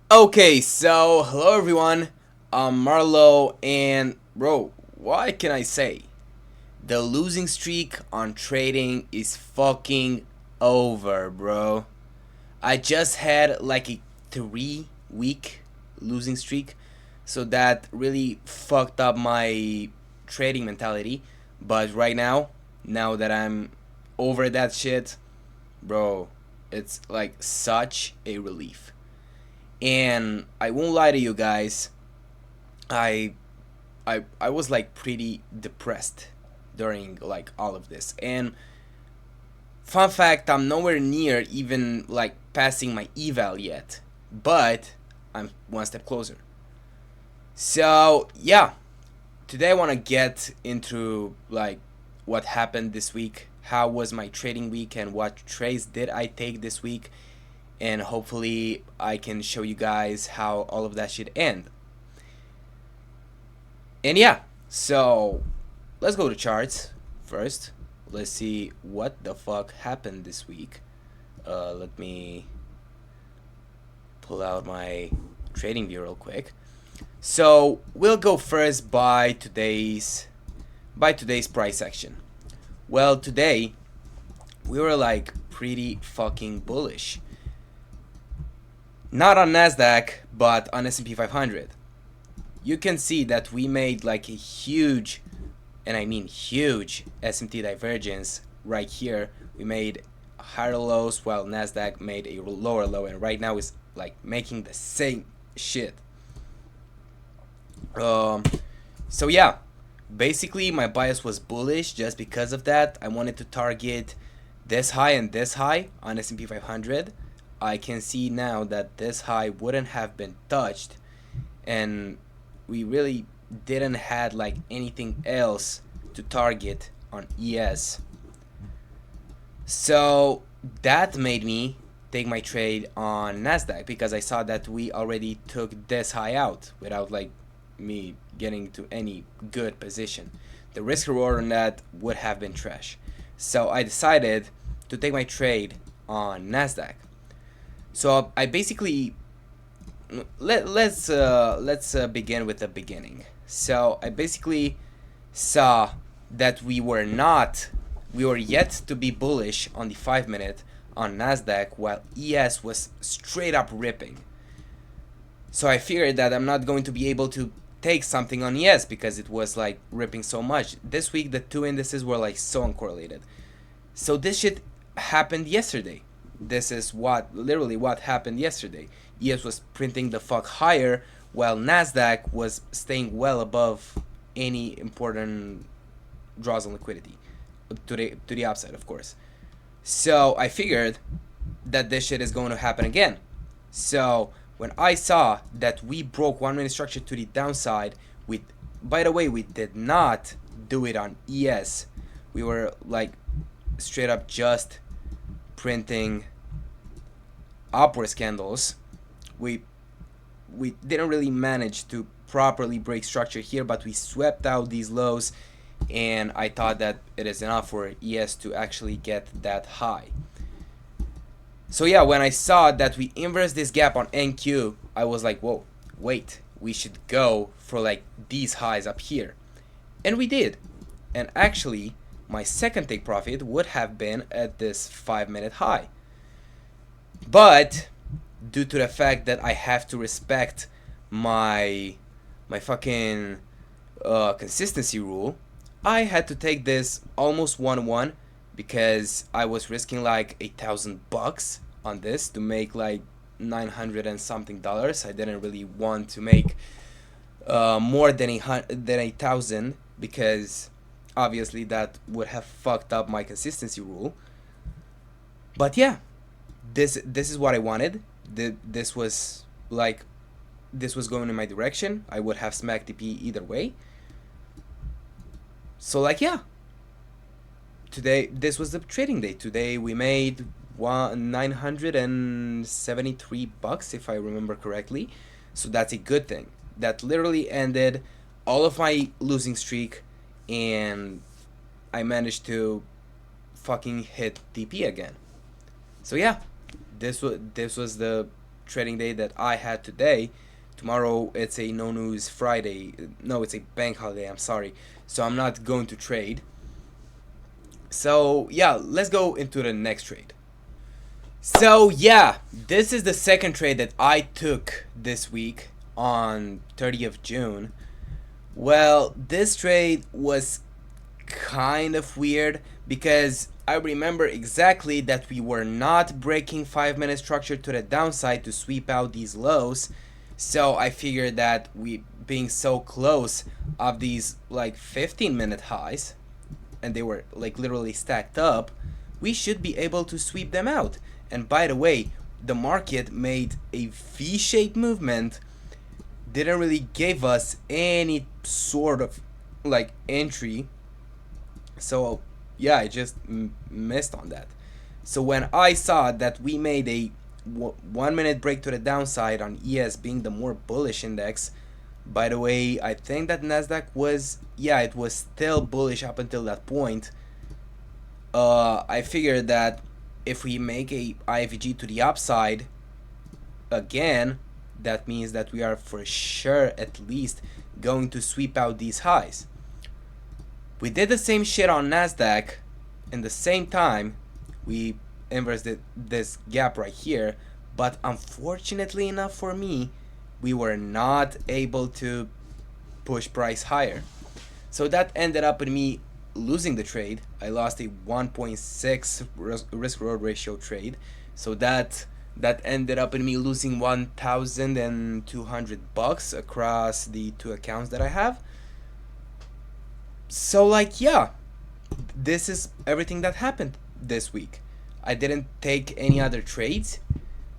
Okay, so hello everyone. I'm Marlo, and bro, what can I say? The losing streak on trading is fucking over, bro. I just had like a 3 week losing streak, so that really fucked up my trading mentality. But right now that I'm over that shit, bro, it's like such a relief. And I won't lie to you guys, I I was like pretty depressed during like all of this. And fun fact, I'm nowhere near even like passing my eval yet, but I'm one step closer. So, yeah, today I want to get into like what happened this week, how was my trading week and what trades did I take this week, and hopefully I can show you guys how all of that should end. And yeah, so let's go to charts first. Let's see what the fuck happened this week. Let me pull out my trading view real quick. So we'll go first by today's price action. Well, today we were like pretty fucking bullish. Not on Nasdaq, but on S&P 500. You can see that we made like a huge, and I mean huge, SMT divergence right here. We made higher lows while Nasdaq made a lower low, and right now is like making the same shit. Um, so yeah, basically my bias was bullish just because of that. I wanted to target this high and this high on S&P 500. I can see now that this high wouldn't have been touched, and we really didn't had like anything else to target on ES. So that made me take my trade on Nasdaq because I saw that we already took this high out without like me getting to any good position. The risk reward on that would have been trash. So I decided to take my trade on Nasdaq. So I basically let's begin with the beginning. So I basically saw that we were yet to be bullish on the 5 minute on Nasdaq while ES was straight up ripping. So I figured that I'm not going to be able to take something on ES because it was like ripping so much. This week the two indices were like so uncorrelated. So this shit happened yesterday. This is literally what happened yesterday. ES was printing the fuck higher while Nasdaq was staying well above any important draws on liquidity to the upside, of course. So I figured that this shit is going to happen again. So when I saw that we broke 1 minute structure to the downside, we, by the way, we did not do it on ES. We were like straight up just printing upward candles. We we didn't really manage to properly break structure here, but we swept out these lows, and I thought that it is enough for ES to actually get that high. So yeah, when I saw that we inverse this gap on NQ, I was like, whoa, wait, we should go for like these highs up here. And we did. And actually, my second take profit would have been at this 5 minute high. But due to the fact that I have to respect my fucking consistency rule, I had to take this almost 1-1 because I was risking like $1,000 on this to make like 900 and something dollars. I didn't really want to make more than a thousand because obviously that would have fucked up my consistency rule. But yeah, this is what I wanted. This was like this was going in my direction. I would have smacked DP either way. So like yeah, today this was the trading day. Today we made $973 if I remember correctly. So that's a good thing. That literally ended all of my losing streak, and I managed to fucking hit DP again. So yeah, this was the trading day that I had today. Tomorrow it's a no news Friday. No, it's a bank holiday. I'm sorry. So I'm not going to trade. So yeah, let's go into the next trade. So yeah, this is the second trade that I took this week on 30th of June. Well, this trade was kind of weird because I remember exactly that we were not breaking 5-minute structure to the downside to sweep out these lows. So I figured that we being so close of these like 15-minute highs, and they were like literally stacked up, we should be able to sweep them out. And by the way, the market made a V-shaped movement, didn't really give us any sort of like entry. So yeah, I just missed on that. So when I saw that we made a 1-minute break to the downside on ES being the more bullish index, by the way, I think that Nasdaq was, yeah, it was still bullish up until that point. I figured that if we make a IFG to the upside again, that means that we are for sure at least going to sweep out these highs. We did the same shit on Nasdaq. In the same time, we inversed this gap right here, but unfortunately enough for me, we were not able to push price higher. So that ended up in me losing the trade. I lost a 1.6 risk reward ratio trade. So that ended up in me losing $1,200 across the two accounts that I have. So like yeah, this is everything that happened this week. I didn't take any other trades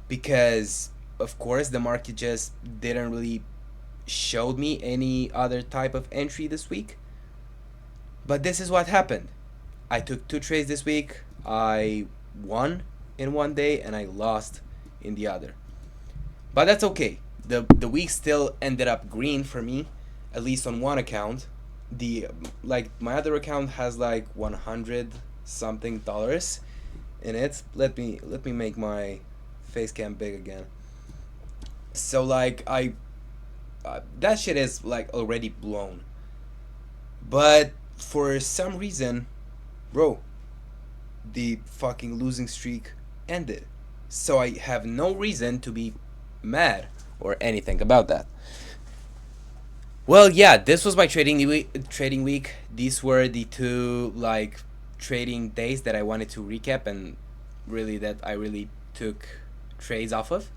because of course the market just didn't really showed me any other type of entry this week. But this is what happened. I took 2 trades this week. I won in one day and I lost in the other. But that's okay. The week still ended up green for me, at least on one account. The like my other account has like 100 something dollars in it. Let me make my face cam big again. So like that shit is like already blown. But for some reason, bro, the fucking losing streak ended. So I have no reason to be mad or anything about that. Well, yeah, this was my trading week. These were the 2 like trading days that I wanted to recap and really that I really took trades off of.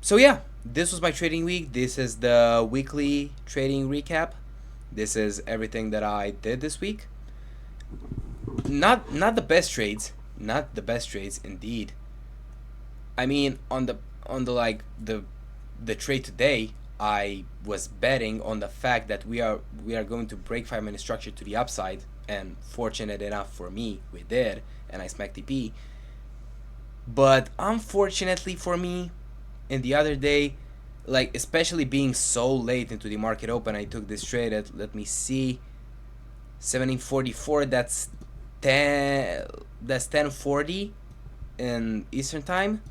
So yeah, this was my trading week. This is the weekly trading recap. This is everything that I did this week. Not the best trades, not the best trades indeed. I mean, on the like the trade today, I was betting on the fact that we are going to break 5-minute structure to the upside, and fortunate enough for me, we did, and I smacked TP. But unfortunately for me, in the other day, like especially being so late into the market open, I took this trade at, let me see, 1744. That's 1040 in Eastern time.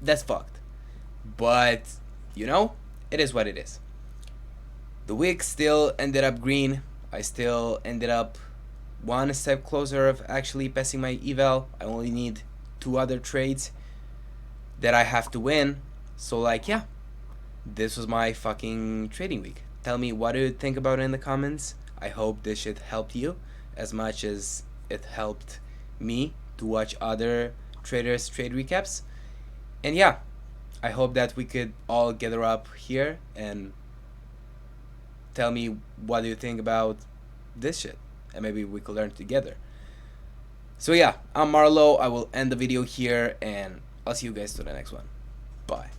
That's fucked. But you know, it is what it is. The week still ended up green. I still ended up one step closer of actually passing my eval. I only need 2 other trades that I have to win. So like yeah, this was my fucking trading week. Tell me what do you think about it in the comments. I hope this shit helped you as much as it helped me to watch other traders trade recaps. And yeah, I hope that we could all gather up here and tell me what do you think about this shit, and maybe we could learn together. So yeah, I'm Marlo. I will end the video here and I'll see you guys to the next one. Bye.